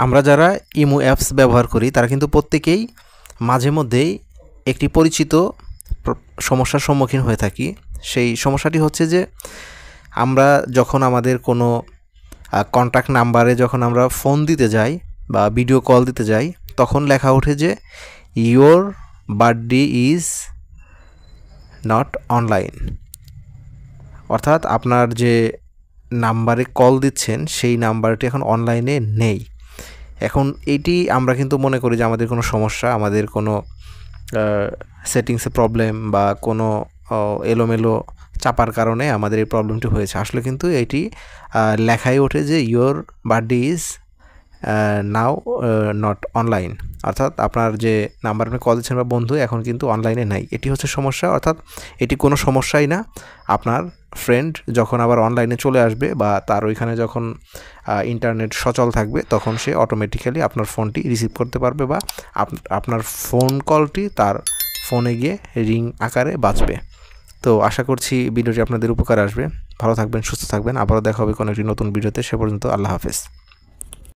আমরা যারা imo apps ব্যবহার করি তারা কিন্তু প্রত্যেকেই মাঝে মধ্যেই একটি পরিচিত সমস্যার সম্মুখীন হয়ে থাকি। সেই সমস্যাটি হচ্ছে যে আমরা যখন আমাদের কোনো কন্ট্যাক্ট নাম্বারে যখন আমরা ফোন দিতে যাই বা ভিডিও কল দিতে যাই, তখন লেখা ওঠে যে your birthday is not online, অর্থাৎ আপনার যে নাম্বারে কল দিচ্ছেন সেই নাম্বারটি এখন অনলাইনে নেই। এখন এটি আমরা কিন্তু মনে করি যে আমাদের কোনো সমস্যা, আমাদের কোনো সেটিংসে প্রবলেম বা কোনো এলোমেলো চাপার কারণে আমাদের এই প্রবলেমটি হয়েছে। আসলে কিন্তু এটি লেখাই ওঠে যে your birthday is now not online, অর্থাৎ আপনার যে নাম্বার আপনি কল দিচ্ছেন বা বন্ধু এখন কিন্তু অনলাইনে নাই। এটি হচ্ছে সমস্যা, অর্থাৎ এটি কোনো সমস্যাই না। আপনার ফ্রেন্ড যখন আবার অনলাইনে চলে আসবে বা তার ওইখানে যখন ইন্টারনেট সচল থাকবে তখন সে অটোমেটিক্যালি আপনার ফোনটি রিসিভ করতে পারবে বা আপনার ফোন কলটি তার ফোনে গিয়ে রিং আকারে বাজবে। তো আশা করছি ভিডিওটি আপনাদের উপকারে আসবে। ভালো থাকবেন, সুস্থ থাকবেন। আবারও দেখা হবে কোনো একটি নতুন ভিডিওতে। সে পর্যন্ত আল্লাহ হাফেজ।